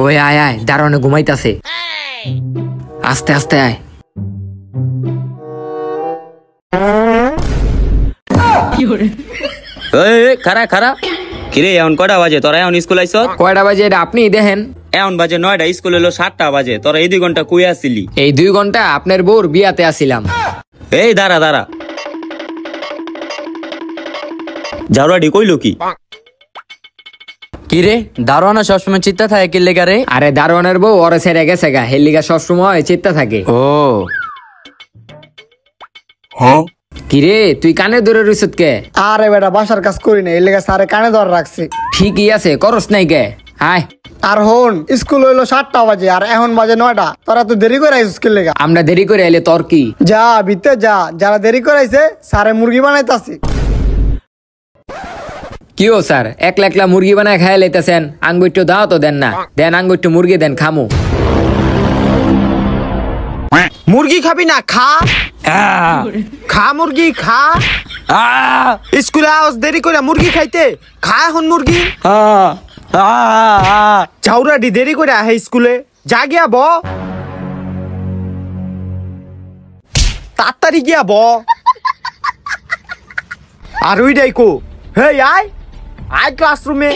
ওই আয় আয়, দারোয়ানে ঘুমাইতাছে। আস্তে আস্তে আয়। খারা খারা কিরে এখন কয়টা বাজে? তোরা এখন স্কুল আইছ? কয়টা বাজে এটা আপনি দেখেন। এখন বাজে 9টা, স্কুল হলো 7টা বাজে। তোরা এই 2 ঘন্টা কুই আসিলি? এই 2 ঘন্টা আপনার বউর বিয়াতে আসিলাম। এই দাঁড়া দাঁড়া, জাউরাডি কইলো কি? কিরে দারোয়ানা সবসময় চিন্তা থাকে কি লেগা রে? আরে দারোয়ানের বউ ওরে ছেড়ে গেছে গা, হেলিগা সবসময় চিন্তা থাকে। ও কিরে তুই কানে ধরে রইছত কে? আরে বেটা বাসার কাজ করি না, এর লেগে স্যারে কানে ধরে রাখছি। ঠিকই আছে, করস নাই কে? আয়। আর হন, স্কুল হইলো 7টা বাজে আর এখন বাজে 9টা। তোরা তো দেরি করে আইস স্কুল লেগা। আমরা দেরি করে এলে তোর কি? যা ভিতরে যা, যারা দেরি করে আইছে স্যারে মুরগি বানাইতাছি। কি ও স্যার, একলা একলা মুরগি বানায় খাই লাইতেছেন? আঙ্গুইটো দাও তো দেন না, দেন আঙ্গুইটো মুরগি দেন খামু। মুরগি খাবি না? খা খা মুরগি খা। স্কুলে আওয়াজ দেরি করে মুরগি খাইতে, খা এখন মুরগি। চাউরাডি দেরি করে আহে স্কুলে, যা গিয়া ব, তাড়াতাড়ি গিয়া ব। আর ওই ডাইকো, হে আয় আয় ক্লাসরুমে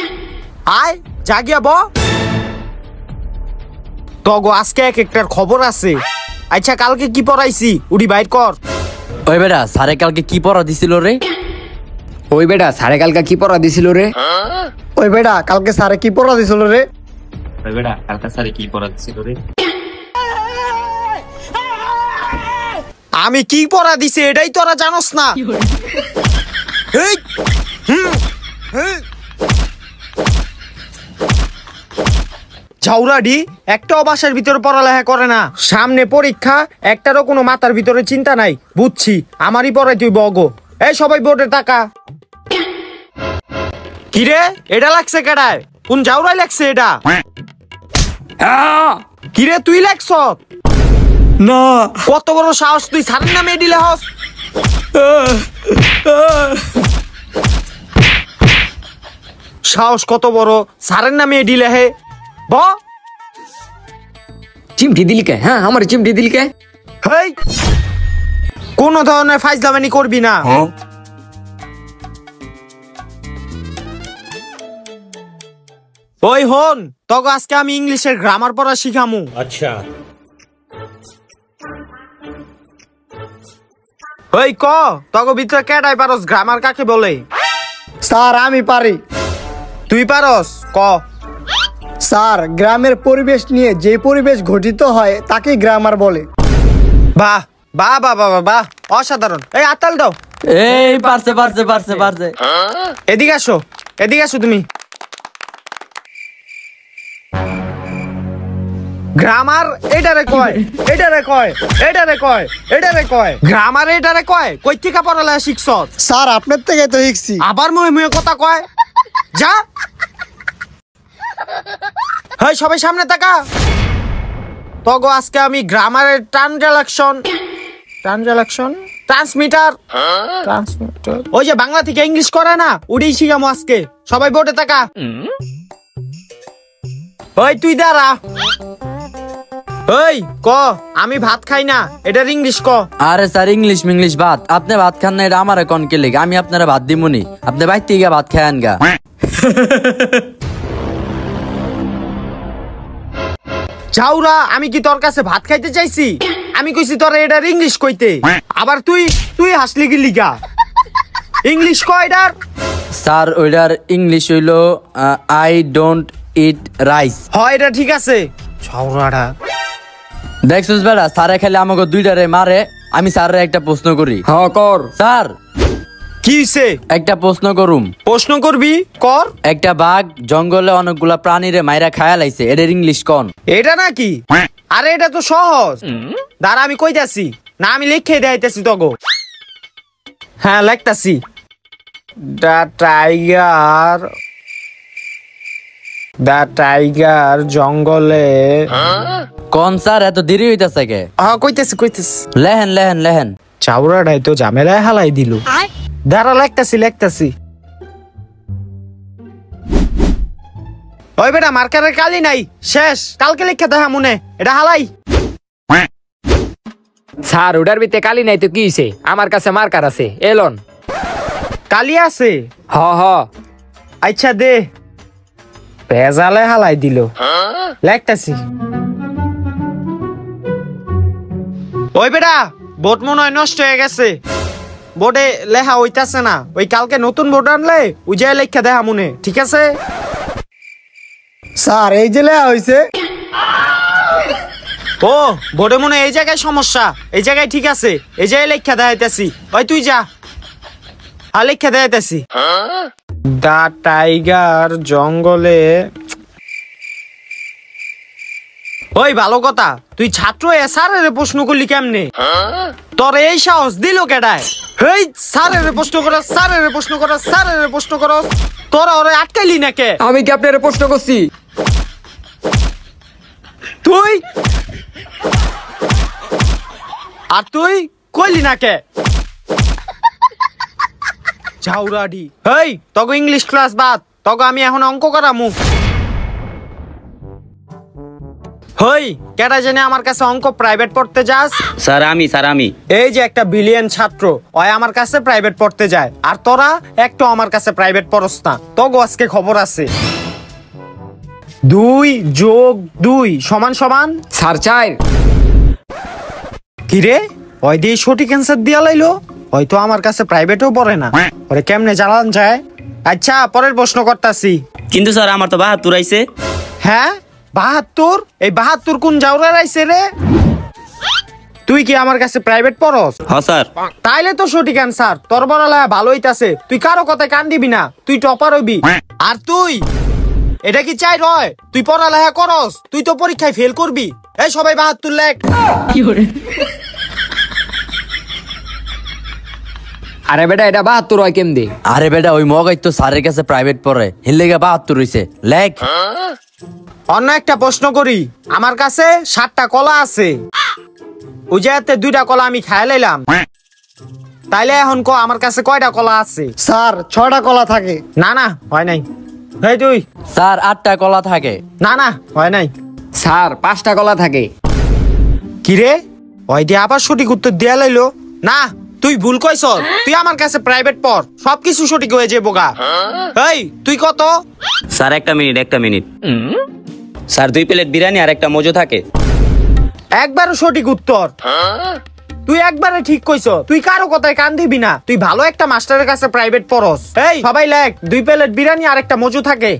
আয়, যা গিয়া ব। তগো আজকে এক একটার খবর আছে। আচ্ছা কালকে কি পড়াইছি উড়ি বাইর কর। ওই বেটা স্যারে কালকে কি পড়া দিছিল রে? ওই বেটা সাড়ে কালকা কি পড়া দিছিল রে? ওই বেটা কালকে স্যারে কি পড়া দিছিল রে? ওই বেটা কালকে স্যারে কি পড়া দিছিল রে? আমি কি পড়া দিছি এটাই তোরা জানোস না? এই, ঝাউরাডি একটাও বাসার ভিতরে পড়ালেখা করে না, সামনে পরীক্ষা, একটারও কোনো মাথার ভিতরে চিন্তা নাই। বুঝছি, আমারই পড়াই তুই বগো। এই সবাই বোর্ডে তাকা। কিরে এটা লাগছে কেডায়? কোন ঝাউরাই লাগছে এটা? কিরে তুই লাগছ না? কত বড় সাহস তুই স্যারের নামে দিলে হস? সাহস কত বড়, স্যারের নামে দিলে হে? ব চিমটি দিলি কে? হ্যাঁ আমার চিমটি দিলি কে? হেই, কোন ধরনের ফাইজলামানি করবি না। ওই হন, তখন আজকে আমি ইংলিশের গ্রামার পড়া শিখামু। আচ্ছা ওই ক, তখন ভিতরে কেডাই পারস গ্রামার কাকে বলে? স্যার আমি পারি। তুই পারস ক। স্যার গ্রামের পরিবেশ নিয়ে যে পরিবেশ গঠিত হয় তাকে গ্রামার বলে। বাহ বাহ বাহ বাহ বাহ, অসাধারণ। এই আতাল দাও। এই পারছে পারছে পারছে পারছে। এদিকে আসো, এদিকে আসো তুমি। গ্রামার এটারে কয়, এটারে কয়, এটারে কয়, এটারে কয়। গ্রামার এটারে কয়, কই থেকে পড়ালেখা শিখছ? স্যার আপনার থেকে তো শিখছি। আবার মুহে মুহে কথা কয়, যা। হেই সবাই সামনে তাকা। তগো আজকে আমি গ্রামারের ট্রান্সমিটার ওই যে বাংলা থেকে ইংলিশ করে না, ওটাই শিখামো আজকে। সবাই বোর্ডে তাকা। ওই তুই দাঁড়া। ওই ক, আমি ভাত খাই না, এটার ইংলিশ ক। আরে স্যার ইংলিশ মিংলিশ ভাত, আপনি ভাত খান না, এটা আমার কোন কে লেগে? আমি আপনারা ভাত দিমুনি, আপনি বাইতে গিয়ে ভাত খায়ান গা। চাউরা, আমি কি তোর কাছে ভাত খাইতে চাইছি? আমি কইছি তোর এটার ইংলিশ কইতে, আবার তুই তুই হাসলি গিলি গা। ইংলিশ কয় এটার? স্যার ওইটার ইংলিশ হইলো আই ডোন্ট ইট রাইস। হয় এটা ঠিক আছে। চাউরাটা দেখছিস বেটা, স্যারে খালি আমাকে দুইটারে মারে। আমি স্যারের একটা প্রশ্ন করি। হ কর। স্যার কি হইছে? একটা প্রশ্ন করুম। প্রশ্ন করবি কর। একটা বাঘ জঙ্গলে অনেকগুলা প্রাণীরে মাইরা খায়া লাইছে, এটার ইংলিশ কোন? এটা নাকি? আরে এটা তো সহজ। দাঁড়া আমি কইতাছি না, আমি লিখে দেখাইতেছি তোগো। হ্যাঁ লিখতাছি। দ্য টাইগার জঙ্গলে। কোন স্যার এত দেরি হইতাছে কে? হ্যাঁ কইতেছি। লেহেন লেহেন লেহেন। চাউরাটাই তো ঝামেলায় হালাই দিল। দাঁড়া লিখতাছি। ওই বেটা মার্কারের কালি নাই, শেষ, কালকে লিখে দেখা মনে, এটা হালাই। স্যার ওটার ভিতরে কালি নাই তো কি হইছে, আমার কাছে মার্কার আছে, এলন। কালি আছে? হ হ। আচ্ছা দে। ভেজালে হালাই দিল, লেখতাছি। ওই বেটা বোর্ড মনে হয় নষ্ট হয়ে গেছে, বোর্ডে লেখা হইতাছে না, ওই কালকে নতুন বোর্ড আনলে ওই যে লেখা দেখা মনে, ঠিক আছে? স্যার এই যে লেয়া হয়েছে। ও বোর্ডে মনে হয় এই জায়গায় সমস্যা, এই জায়গায় ঠিক আছে, এই জায়গায় লেখা দেখাইতাছি। ওই তুই যা, আর লেখা দেখাইতাছি। দা টাইগার জঙ্গলে। ওই ভালো কথা, তুই ছাত্র স্যারের প্রশ্ন করলি কেমনে? তোর এই সাহস দিল কেডায়? হেই স্যারের প্রশ্ন কর, স্যারের প্রশ্ন কর, স্যারের প্রশ্ন কর, তোরা ওরে আটকাইলি না কে? আমি কি আপনার প্রশ্ন করছি? তুই আর তুই কইলি না কে? ঝাউরাডি। হেই তগো ইংলিশ ক্লাস বাদ, তগো আমি এখন অঙ্ক করামু। হই কেডা জেনে আমার কাছে অঙ্ক প্রাইভেট পড়তে যাস? স্যার আমি এই যে একটা বিলিয়ন ছাত্র, ওই আমার কাছে প্রাইভেট পড়তে যায়, আর তোরা একটু আমার কাছে প্রাইভেট পড়স না। তগো আজকে খবর আছে, 2 যোগ 2 সমান সমান স্যার 4। কিরে ওই দিয়ে সঠিক অ্যান্সার দিয়া লাইলো, হয়তো আমার কাছে প্রাইভেটও পড়ে না, ওরে কেমনে জ্বালান যায়? আচ্ছা পরের প্রশ্ন করতাছি। কিন্তু স্যার আমার তো 72 আইছে। হ্যাঁ 72? এই 72 কোন জাউরার আইছে রে? তুই কি আমার কাছে প্রাইভেট পড়স? হ্যাঁ স্যার। তাইলে তো সঠিক অ্যান্সার, তোর পড়ালেখা ভালো হইতাছে, তুই কারো কথায় কান দিবি না, তুই টপার হইবি। আর তুই এটা কি চাই রয়? তুই পড়ালেখা করস, তুই তো পরীক্ষায় ফেল করবি। এই সবাই 72 লেখ। আরে বেটা এটা 72 হয় কেমনে? আরে বেটা ওই মগাই তো স্যারের কাছে প্রাইভেট পড়ে, হিল্লেগা 72 হইছে, লেখ। অন্য একটা প্রশ্ন করি, আমার কাছে 7টা কলা আছে, ওই যে 2টা কলা আমি খাই লাইলাম, তাইলে এখন ক আমার কাছে কয়টা কলা আছে? স্যার 6টা কলা থাকে। না না হয় নাই। এই তুই? স্যার 8টা কলা থাকে। না না হয় নাই। স্যার 5টা কলা থাকে। কিরে ওই দিয়ে আবার সঠিক উত্তর দেয়া লাইলো না, তুই ভুল কইছ, তুই আমার কাছে প্রাইভেট পড়, সবকিছু সঠিক হয়ে যাবো গা। এই তুই কত? স্যার একটা মিনিট। স্যার 2 প্লেট বিরিয়ানি আর একটা মজু থাকে। একবারও সঠিক উত্তর। তুই একবারে ঠিক কইছ, তুই কারো কথায় কান দিবি না, তুই ভালো একটা মাস্টারের কাছে প্রাইভেট পড়স। এই সবাই লেখ, 2 প্লেট বিরিয়ানি আর একটা মজু থাকে।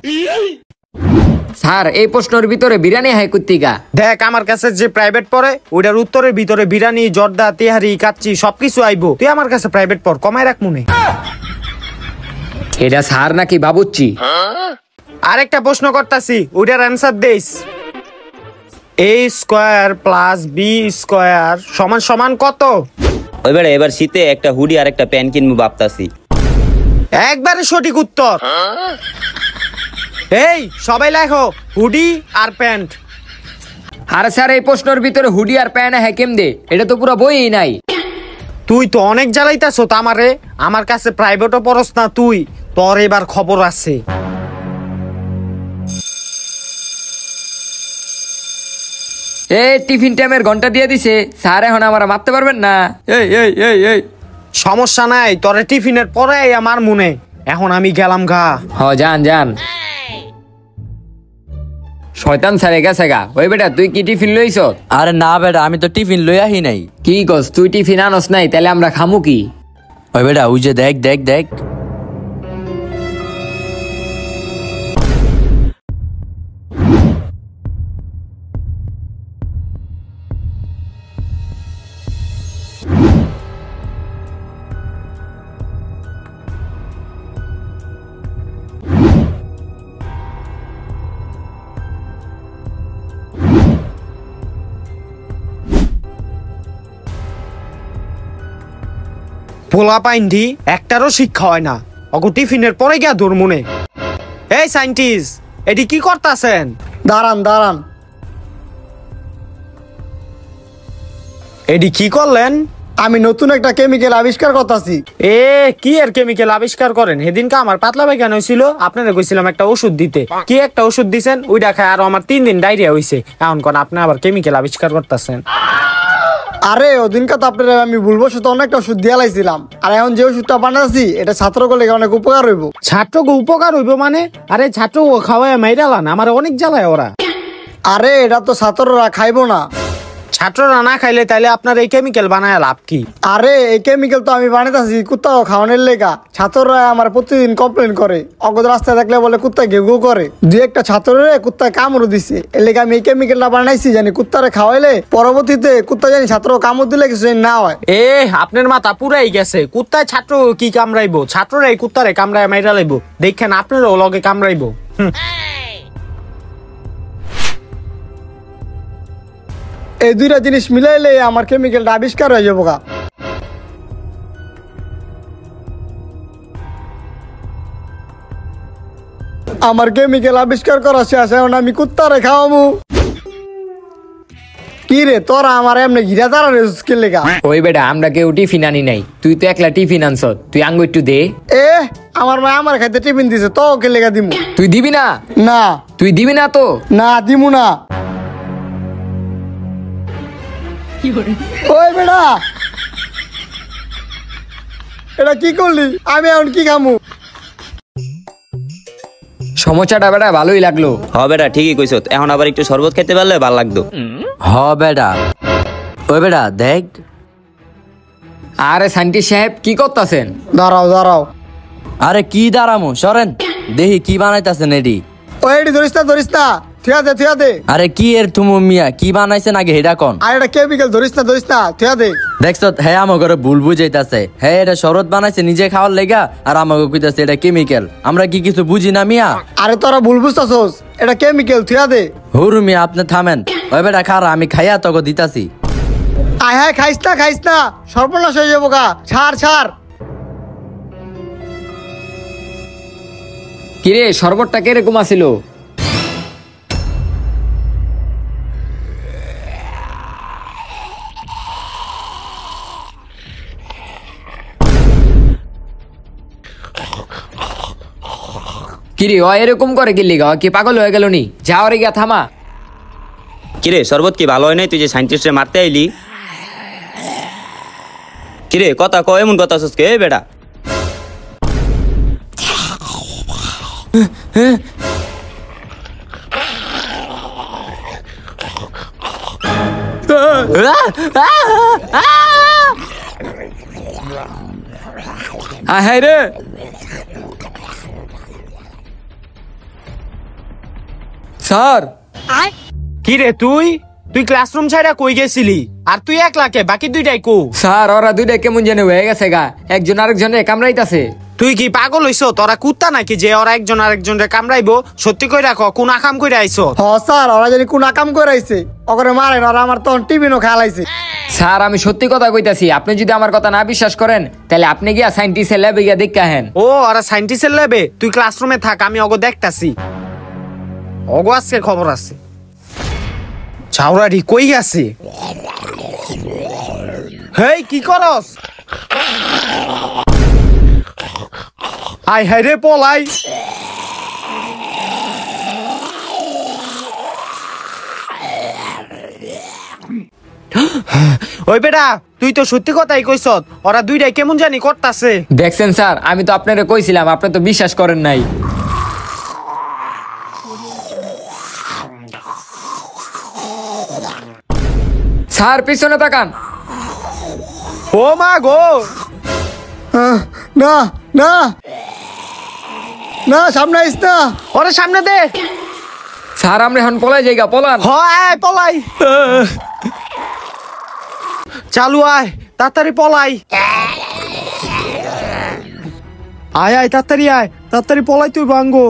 স্যার এই প্রশ্নের ভিতরে বিরিয়ানি হয় কুত্তিকা? দেখ আমার কাছে যে প্রাইভেট পড়ে ওইটার উত্তরের ভিতরে বিরিয়ানি, জর্দা, তেহারি, কাচ্চি সবকিছু আইবো। তুই আমার কাছে প্রাইভেট পড়, কমাই রাখ মনে। এটা স্যার নাকি বাবুচ্চি? আরেকটা প্রশ্ন করতাছি, ওইটার অ্যান্সার দেইস। a² + b² সমান সমান কত? ওই বেড়া এবার শীতে একটা হুডি আর একটা প্যান্ট কিনবো ভাবতাছি। একবারে সঠিক উত্তর। এই সবাই লেখো হুডি আর প্যান্ট। আরে স্যার এই প্রশ্নের ভিতরে হুডি আর প্যান্ট হয় কেমনে? এটা তো পুরো বইই নাই। তুই তো অনেক জ্বালাইতাছ আমারে, আমার কাছে প্রাইভেটও পড়স না তুই, তোর এবার খবর আছে। এই টিফিন টাইমের ঘন্টা দিয়ে দিছে, স্যার এখন আমার মারতে পারবেন না। এই সমস্যা নাই, তোরে টিফিনের পরে আমার মনে, এখন আমি গেলাম গা। হ যান। শয়তান স্যারে গেছে গা। ওই বেটা তুই কি টিফিন লইছ? আরে না বেটা আমি তো টিফিন লই আহি নাই। কি কস তুই টিফিন আনস নাই? তাহলে আমরা খামু কি? ওই বেটা ওই যে দেখ পোলা পাইন্ডি একটারও শিক্ষা হয় না, অগো টিফিনের পরে গিয়া দূর মনে। এই সাইন্টিস্ট এটি কি করতাছেন? দাঁড়ান। এটি কি করলেন? আমি নতুন একটা কেমিক্যাল আবিষ্কার করতেছি। এ কি এর কেমিক্যাল আবিষ্কার করেন? সেদিনকে আমার পাতলা পায়খানা হয়েছিল, আপনারা কইছিলাম একটা ওষুধ দিতে। কি একটা ওষুধ দিছেন? ওইটা খায় আর আমার 3 দিন ডায়রিয়া হইছে। এখন কোন আপনি আবার কেমিক্যাল আবিষ্কার করতেছেন? আরে ওদিনকে তো আপনার আমি ভুলবশত অনেকটা ওষুধ দিয়ে লাইছিলাম, আর এখন যে ওষুধটা বানাচ্ছি এটা ছাত্রগুলো অনেক উপকার হইব। ছাত্রকে উপকার হইব মানে? আরে ছাত্র খাওয়ায় মাইরালান, আমার অনেক জ্বালায় ওরা। আরে এটা তো ছাত্ররা খাইবো না। ছাত্ররা না খাইলে তাইলে আপনার এই কেমিক্যাল বানায় লাভ কি? আরে এই কেমিক্যাল তো আমি বানাইতেছি কুত্তাও খাওয়ানোর লেগা। ছাত্ররা আমার প্রতিদিন কমপ্লেন করে, অগদ রাস্তায় দেখলে বলে কুত্তা ঘেউ ঘেউ করে। দুই একটা ছাত্ররে কুত্তায় কামড় দিছে, এর লেগে আমি এই কেমিক্যালটা বানাইছি জানি কুত্তারে খাওয়াইলে পরবর্তীতে কুত্তা জানি ছাত্র কামড় দিলে কিছু জানি না হয়। এ আপনার মাথা পুরাই গেছে। কুত্তায় ছাত্র কি কামড়াইবো? ছাত্ররা এই কুত্তারে কামড়ায় মাইরা লাইবো। দেখেন আপনারও লগে কামড়াইবো। এই দুইটা জিনিস মিলাইলে আমার কেমিক্যালটা আবিষ্কার হয়ে যাবো গা। আমার কেমিক্যাল আবিষ্কার করা শেষ, এখন আমি কুত্তারে খাওয়াবো। কি রে তোরা আমার এমনি ঘিরা দাঁড়া রে স্কিল লেগা? ওই বেটা আমরা কেউ টিফিন আনি নাই, তুই তো একলা টিফিন আনছ, তুই আঙ্গু একটু দে। এ আমার মা আমার খাইতে টিফিন দিছে, তো ওকে লেগা দিমু? তুই দিবি না? না তুই দিবি না তো? না দিমু না। ওই বেটা এটা কি করলি? আমি এখন কি খামু? সমস্যাটা বেটা ভালোই লাগলো। হ বেটা ঠিকই কইছ, এখন আবার একটু শরবত খেতে পারলে ভালো লাগতো। হ বেটা। ওই বেটা দেখ। আরে সান্টি সাহেব কি করতেছেন? দাঁড়াও দাঁড়াও। আরে কি দাঁড়ামো, সরেন দেখি কি বানাইতেছেন এডি। ওই এটি ধরিস না ধরিস না, থিয়া দে থিয়া দে। আরে কি এর তুমু মিয়া, কি বানাইছেন আগে হেডা কন। আর এটা কেমিক্যাল ধরিস না থিয়া দে। দেখছ হ্যাঁ আমার ঘরে ভুল বুঝাইতাছে। হ্যাঁ এটা শরৎ বানাইছে নিজে খাওয়ার লেগা, আর আমাকে কইতাছে এটা কেমিক্যাল। আমরা কি কিছু বুঝি না মিয়া? আরে তোরা ভুল বুঝতাছস, এটা কেমিক্যাল থিয়া দে। হুরু মিয়া আপনি থামেন। ওই বেটা খারা আমি খাইয়া তোকে দিতাছি। আয় হায় খাইস না সর্বনাশ হয়ে যাবো গা। ছাড় ছাড়। কিরে শরবতটা কিরকম আছিল? কিরে ও এরকম করে কি লিগা? কি পাগল হয়ে গেল নি? যাও রে গিয়া থামা। কিরে শরবত কি ভালো হয় নাই? তুই যে সাইন্টিস্টে মারতে আইলি। কিরে কথা কয় এমন কথা আছিস কে বেটা? হ্যাঁ রে স্যার। কি রে তুই ক্লাসরুম ছাড়া কই গেছিলি? আর তুই একলাকে বাকি দুইটাই কো? স্যার ওরা দুইটা কেমন যেন হয়ে গেছে গা, একজন আরেকজনের কামড়াইতাছে। তুই কি পাগল হইছ? তোরা কুত্তা নাকি যে ওরা একজন আরেকজনরে কামড়াইবো? সত্যি কই রাখো, কোন আকাম কইরা আইছো? হ স্যার, ওরা জানি কোন আকাম করে আইছে, ওকে মারেন। ওরা আমার তখন টিফিনও খালাইছে। স্যার আমি সত্যি কথা কইতাছি, আপনি যদি আমার কথা না বিশ্বাস করেন তাহলে আপনি গিয়া সাইন্টিস্টের ল্যাবে গিয়া দেখে আহেন। ও ওরা সাইন্টিস্টের ল্যাবে? তুই ক্লাসরুমে থাক, আমি ওগো দেখতাছি। ওগো আজকে খবর আছে। চাউরাডি কই গেছে? হেই কি করস? আই হাই রে পলাই। ওই বেটা তুই তো সত্যি কথাই কইছ, ওরা দুইটাই কেমন জানি করতাছে। দেখছেন স্যার, আমি তো আপনারে কইছিলাম, আপনি তো বিশ্বাস করেন নাই। স্যার পিছনে তাকান। ও মা গো! না না না, সামনে আইস না। ওরে সামনে দে। স্যার আমরা এখন পলাই যাইগা, পলান। হয় পলাই। চালু আয়, তাড়াতাড়ি পলাই। আয় আয় তাড়াতাড়ি আয়, তাড়াতাড়ি পলাই তুই ভাঙ্গো।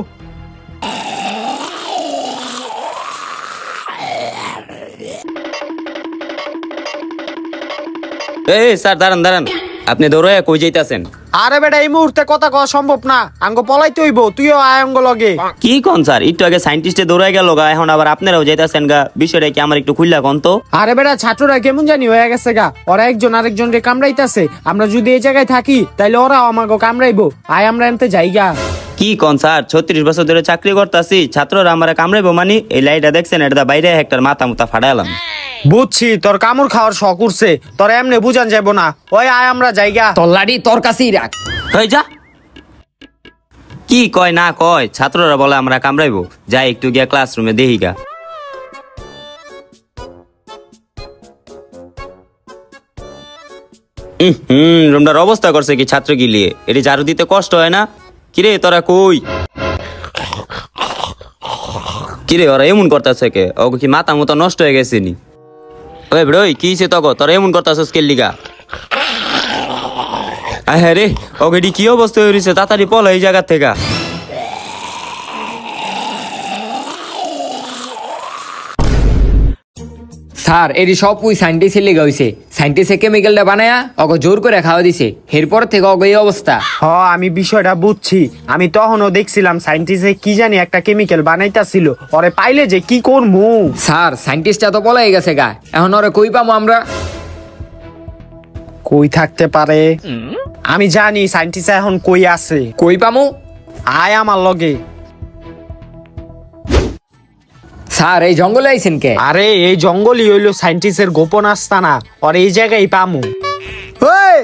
এই স্যার দাঁড়ান দাঁড়ান, আপনি দৌড়ায় কই যাইতাছেন? আরে বেটা এই মুহূর্তে কথা কওয়া সম্ভব না, আঙ্গ পলাইতে হইব, তুইও আয় আঙ্গ লগে। কি কোন স্যার, একটু আগে সায়েন্টিস্টে দৌড়াই গেল গা, এখন আবার আপনারাও যাইতাছেন গা, বিষয়টা কি আমার একটু খুললা কোন তো? আরে বেটা ছাত্ররা কেমন জানি হয়ে গেছে গা, ওরা একজন আরেকজন রে কামড়াইতাছে, আমরা যদি এই জায়গায় থাকি তাইলে ওরাও আমাকে কামড়াইবো, আয় আমরা এনতে যাইগা। কি কোন স্যার, 36 বছর ধরে চাকরি করতেছি, ছাত্ররা আমার কামড়াইবো মানে? এই লাইটটা দেখছেন, এটা বাইরে একটা মাথা মুথা ফাটাইলাম। বুঝছি তোর কামড় খাওয়ার শখ উঠছে, তোর এমনি বুঝান যাবো না, ওই আয় আমরা যাইগা। তোর লাড়ি তোর কাছেই রাখ। হয়ে যা। কি কয় না কয়, ছাত্ররা বলে আমরা কামড়াইবো, যাই একটু গিয়া ক্লাসরুমে দেখিগা। রুমটার অবস্থা করছে কি ছাত্র গিলিয়ে, এটি ঝাড়ু দিতে কষ্ট হয় না? কিরে তোরা কই? কিরে ওরা এমন করতেছে কে? ও কি মাথা মতো নষ্ট হয়ে গেছে নি? ওই ব্রই কি হইছে তক, তোরা এমন করতেছস কে লিগা? হ্যাঁ রে, ওকে কি অবস্থা হয়েছে, তাড়াতাড়ি পল এই জায়গা থেকে। স্যার এটি সব ওই সাইন্টিস্টের লেগে হয়েছে, সাইন্টিস্টে কেমিক্যালটা বানায়া ওকে জোর করে খাওয়া দিছে, এরপর থেকে ওকে এই অবস্থা। হ আমি বিষয়টা বুঝছি, আমি তখনও দেখছিলাম সাইন্টিস্টে কি জানি একটা কেমিক্যাল বানাইতাছিল, ওরে পাইলে যে কি করমু। স্যার সাইন্টিস্টটা তো পলাই গেছে গা, এখন ওরে কই পামু আমরা? কই থাকতে পারে? আমি জানি সাইন্টিস্ট এখন কই আছে। কই পামু? আয় আমার লগে। স্যার এই জঙ্গলে আইছেন কে? আরে এই জঙ্গলই হইলো সাইন্টিস্টের গোপন আস্তানা, আর এই জায়গায় পামু। ওই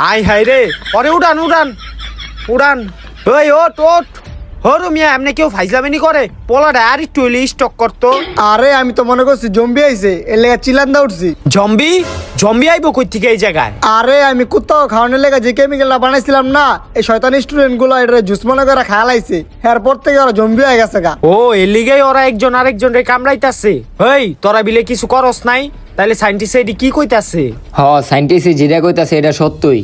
আয় হাই রে, ওরে উড়ান উড়ান উড়ান। ওই ওট ওট, হরু মিয়া এমনি কেউ ফাইজলামিনি করে? পোলাটা আর একটু হইলে স্টক করতো। আরে আমি তো মনে করছি জম্বি আইছে, এর লেগে চিল্লান্দা উঠছি। জম্বি? জম্বি আইবো কই থেকে এই জায়গায়? আরে আমি কুত্তাও খাওয়ানোর লেগে যে কেমিক্যালটা বানাইছিলাম না, এই শয়তান স্টুডেন্ট গুলো এটা জুস মনে করে খাওয়ালাইছে, এরপর থেকে ওরা জম্বি হয়ে গেছে গা। ও এর লিগেই ওরা একজন আরেকজন রে কামড়াইতাছে। হেই তোরা বিলে কিছু করস নাই? তাইলে সাইন্টিস্ট এডি কি কইতাছে? হ সাইন্টিস্ট যেটা কইতাছে এটা সত্যই।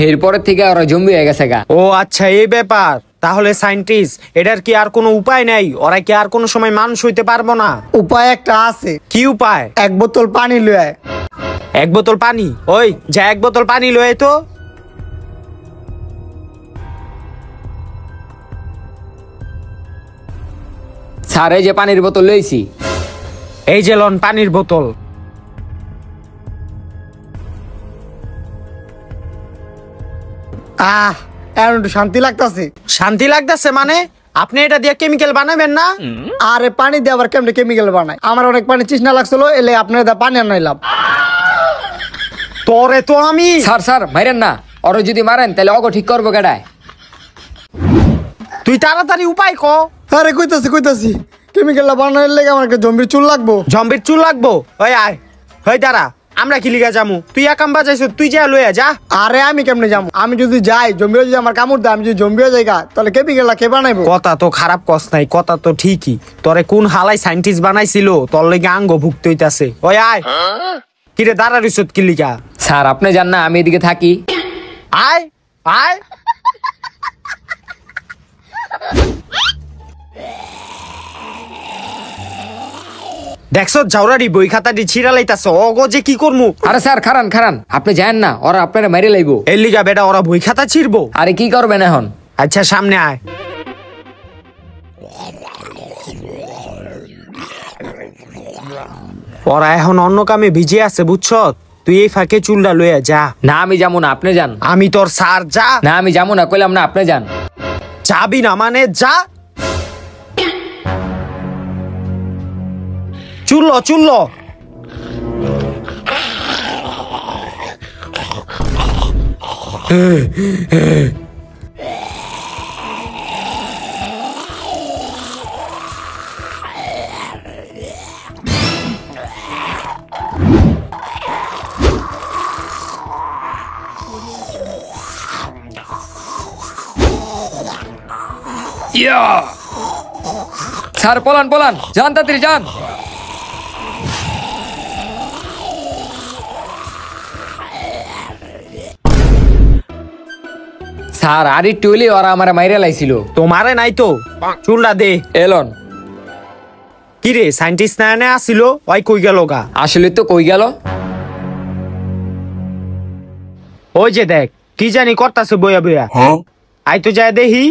এরপরের থেকে ওরা জম্বি হয়ে গেছে গা। ও আচ্ছা এই ব্যাপার, তাহলে সাইন্টিস্ট এটার কি আর কোনো উপায় নাই? ওরা কি আর কোনো সময় মানুষ হইতে পারবো না? উপায় একটা আছে। কি উপায়? এক বোতল পানি লয়। এক বোতল পানি? ওই যা এক বোতল পানি লয়ে তো। স্যার এই যে পানির বোতল লইছি। এই যে লন পানির বোতল। এখন একটু শান্তি লাগতাছে। শান্তি লাগতেছে মানে? আপনি এটা দিয়ে কেমিক্যাল বানাবেন না? আরে পানি দিয়ে আবার কেমনে কেমিক্যাল বানায়? আমার অনেক পানি তৃষ্ণা লাগছিল, এলে আপনার পানি আনাইলাম। তোরে তো আমি। স্যার স্যার মাইরেন না, ওরা যদি মারেন তাহলে অগো ঠিক করবো কেডায়? তুই তাড়াতাড়ি উপায় ক। আরে কইতাছি কেমিক্যালটা বানানোর লেগে আমার একটা জম্বির চুল লাগবো। জম্বির চুল লাগবো? ওই আয়, হই দাঁড়া, আমরা কি লিগা যামু? তুই একাম বাজাইছ, তুই যা লইয়া যা। আরে আমি কেমনে যাবো? আমি যদি যাই জম্বিও যদি আমার কামড় দেয়, আমি যদি জম্বিও যাই গা, তাহলে কেমিক্যালটা কে বানাইবো? কথা তো খারাপ কস নাই, কথা তো ঠিকই। তোরে কোন হালাই সাইন্টিস্ট বানাইছিল তোর লেগে আঙ্গ ভুক্ত হইতাছে। ওই আয়, কিরে দাঁড়া রইছ কি লিগা? স্যার আপনি জান না আমি এদিকে থাকি। আয় আয়। দেখছো ঝাউরারি বই খাতাটি ছিড়া লাইতাছে, অগো যে কি করমু? আরে স্যার খারান খারান, আপনি জানেন না ওরা আপনারা মেরে লাইবো। এই লিগা বেটা ওরা বই খাতা ছিড়বো? আরে কি করবেন এখন? আচ্ছা সামনে আয়। ওরা এখন অন্য কামে ভিজে আছে বুঝছ, তুই এই ফাঁকে চুলটা লইয়া যা। না আমি যাবো না, আপনি যান। আমি তোর স্যার, যা। না আমি যাবো না, কইলাম না আপনি যান। যাবি না মানে যা। চুল্লো চুল্লো। স্যার পলান পলান, যান তাড়াতাড়ি যান। স্যার আর একটু হইলে ওরা আমার মাইরে লাইছিল। তোমারে নাই তো, চুলটা দে। এলন কি রে সাইন্টিস্ট না এনে আসিল, ওই কই গেল গা? আসলে তো কই গেল? ওই যে দেখ কি জানি করতাছে বইয়া বইয়া। আই তো যায় দেখি।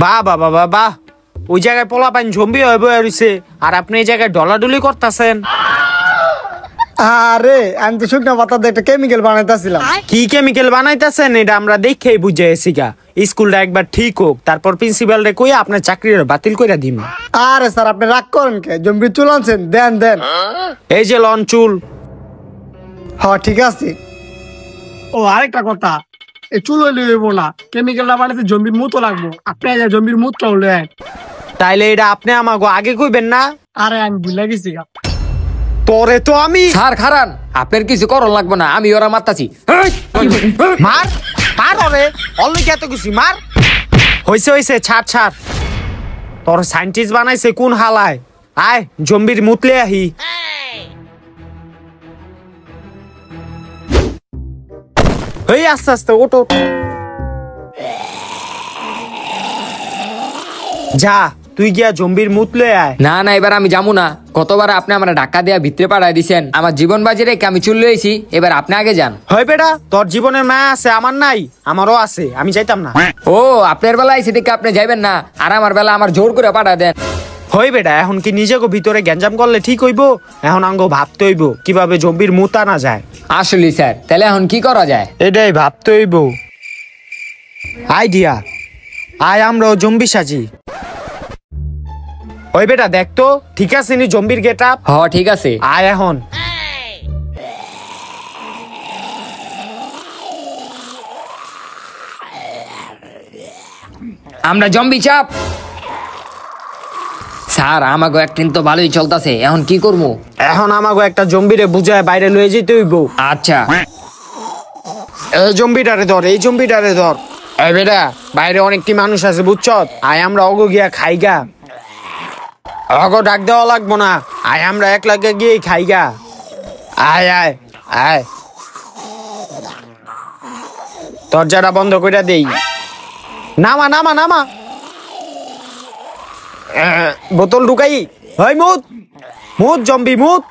বাহ বাহ বাহ বাহ বাহ, ওই জায়গায় পোলা পাইন জম্বি হয়ে বইয়া রইছে, আর আপনি এই জায়গায় ডলাডুলি করতেছেন। আরে আমি তো শুকনা পাতা দিয়ে একটা কেমিক্যাল বানাইতেছিলাম। কি কেমিক্যাল বানাইতেছেন এটা আমরা দেখেই বুঝে এসি গা। স্কুলটা একবার ঠিক হোক, তারপর প্রিন্সিপাল রে কইয়া আপনার চাকরিটা বাতিল কইরা দিম। আরে স্যার আপনি রাগ করেন কে? জম্বির চুল আনছেন, দেন দেন। এই যে লন চুল। হ্যাঁ ঠিক আছে। ও আরেকটা কথা, এই চুল হইলে হইব না, কেমিক্যালটা বানাইতে জম্বির মুতো লাগবো। আপনি জম্বির মুতটা হলে তাইলে এটা আপনি আমাকে আগে কইবেন না? আরে আমি ভুলে গেছি। পরে তো আমি স্যার খারান, আপনার কিছু করণ লাগবে না, আমি ওরা মারতাছি। মার মার ওরে, অলরেডি এত কিছু মার। হইছে হইছে, ছাড় ছাড়। তোর সাইন্টিস্ট বানাইছে কোন হালায়? আয় জম্বির মুতলে আহি। এই আস্তে আস্তে ওটো। যা তুই গিয়া জম্বির মুতলে আয়। না না, এবার আমি যাবো না। কতবার আপনি আমার ধাক্কা দেয়া ভিতরে পাঠাই দিছেন, আমার জীবন বাজি রেখে আমি চলে এসেছি, এবার আপনি আগে যান। হয় বেটা, তোর জীবনের মায়া আছে, আমার নাই। আমারও আছে, আমি যাইতাম না। ও আপনার বেলা এসে দেখে আপনি যাইবেন না, আর আমার বেলা আমার জোর করে পাঠা দেন। হয় বেটা, এখন কি নিজেকে ভিতরে গ্যাঞ্জাম করলে ঠিক হইব? এখন আঙ্গ ভাবতে হইব কিভাবে জম্বির মুতা না যায়। আসলে স্যার, তাহলে এখন কি করা যায়? এটাই ভাবতে হইব। আইডিয়া, আয় আমরাও জম্বি সাজি। ওই বেটা দেখ তো ঠিক আছে নি জম্বির গেট আপ? হ ঠিক আছে। আয় এখন। আমরা জম্বি চাপ। স্যার আমাকে একদিন তো ভালোই চলতেছে, এখন কি করবো? এখন আমাকে একটা জম্বিরে বুঝায় বাইরে লয়ে যেতে হইব। আচ্ছা এই জম্বিটারে ধর, এই জম্বিটারে ধর। এই বেটা বাইরে অনেকটি মানুষ আছে বুঝছ, আয় আমরা অগো গিয়া খাইগা। অগো ডাক দেওয়া লাগবো না, আয় আমরা এক লাগে গিয়ে খাইগা। আয় আয় আয়, দরজাটা বন্ধ করে দেই। নামা নামা নামা, বোতল ঢুকাই। হয় মুত মুত জম্বি মুত।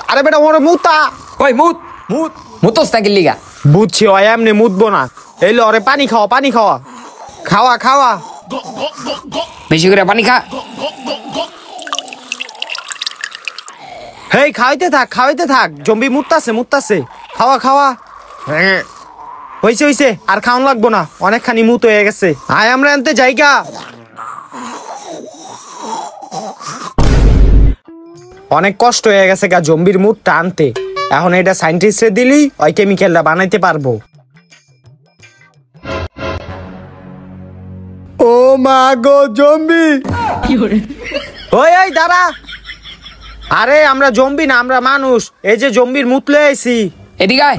আরে বেটা ওরে মুতা। ওই মুত মুত মুতস না গিল্লিগা। বুঝছি ওই এমনি মুতবো না। এই লরে পানি খাওয়া, পানি খাওয়া, খাওয়া খাওয়া। বেশি করে পানি খা। হেই খাওয়াইতে থাক, খাওয়াইতে থাক, জম্বি মুততাছে মুততাছে। খাওয়া খাওয়া। হইছে হইছে, আর খাওয়ান লাগবো না, অনেকখানি মুত হয়ে গেছে। আয় আমরা আনতে যাইগা। অনেক কষ্ট হয়ে গেছে গা জম্বির মুতটা আনতে। এখন এটা সাইন্টিস্টে দিলি ওই কেমিক্যালটা বানাইতে পারবো। ও মা গো জম্বি! ওই ওই দাঁড়া। আরে আমরা জম্বি না, আমরা মানুষ। এই যে জম্বির মুতলে আইছি। এদিকে আয়।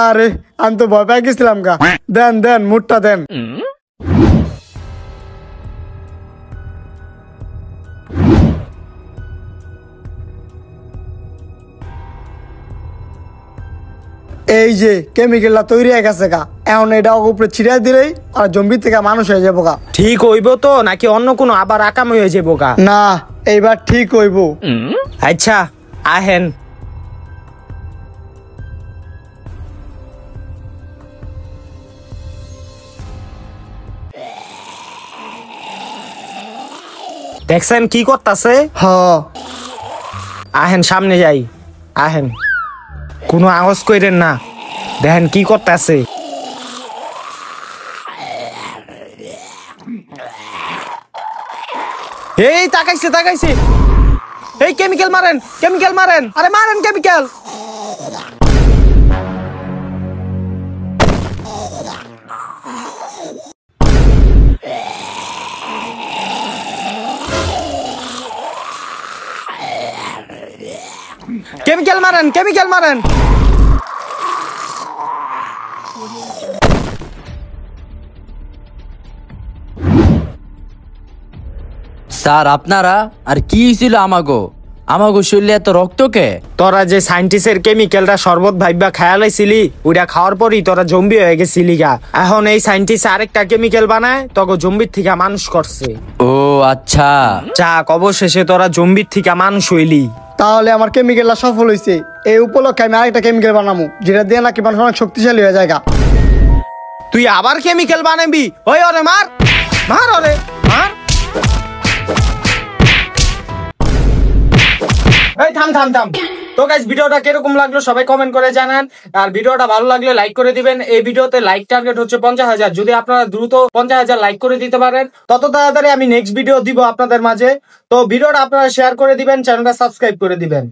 আরে আমি তো ভয় পেয়ে গেছিলাম গা। দেন দেন মুটটা দেন। এই যে কেমিক্যালটা তৈরি হয়ে গেছে গা, এখন এটা উপরে ছিড়ে দিলেই আর জম্বি থেকে মানুষ হয়ে যাবো গা। ঠিক হইব তো নাকি অন্য কোনো আবার আকাম হয়ে যাবো গা? না এইবার ঠিক হইব। আচ্ছা আহেন। দেখছেন কি করতেছে? হ আহেন সামনে যাই, আহেন। কোনো আওয়াজ কইরেন না, দেখেন কি করতেছে। এই তাকাইছে তাকাইছে। এই কেমিক্যাল মারেন, কেমিক্যাল মারেন, আরে মারেন কেমিক্যাল। কেমিক্যাল মারেন, কেমিক্যাল মারেন। স্যার আপনারা আর কি ছিল আমাগো? আমাকে শরীরে এত রক্ত কে? তোরা যে সাইন্টিস্টের কেমিক্যালটা শরবত ভাইবা খায়ালাইছিলি ওইটা খাওয়ার পরই তোরা জম্বি হয়ে গেছিলি গা। এখন এই সাইন্টিস্ট আরেকটা কেমিক্যাল বানায় তোকে জম্বির থেকে মানুষ করছে। ও আচ্ছা। যাক, অবশেষে তোরা জম্বির থেকে মানুষ হইলি। তাহলে আমার কেমিক্যালটা সফল হয়েছে। এই উপলক্ষে আমি আরেকটা কেমিক্যাল বানাবো, যেটা দিয়ে নাকি মানুষ অনেক শক্তিশালী হয়ে যায় গা। তুই আবার কেমিক্যাল বানাবি? ওই ওরে মার, মার ওরে মার। এই থাম থাম থাম। তো গাইস, ভিডিওটা কিরকম লাগলো সবাই কমেন্ট করে জানান। আর ভিডিওটা ভালো লাগলে লাইক করে দিবেন। এই ভিডিওতে লাইক টার্গেট হচ্ছে 50,000। যদি আপনারা দ্রুত 50,000 লাইক করে দিতে পারেন তত তাড়াতাড়ি আমি নেক্সট ভিডিও দিব আপনাদের মাঝে। তো ভিডিওটা আপনারা শেয়ার করে দিবেন, চ্যানেলটা সাবস্ক্রাইব করে দিবেন।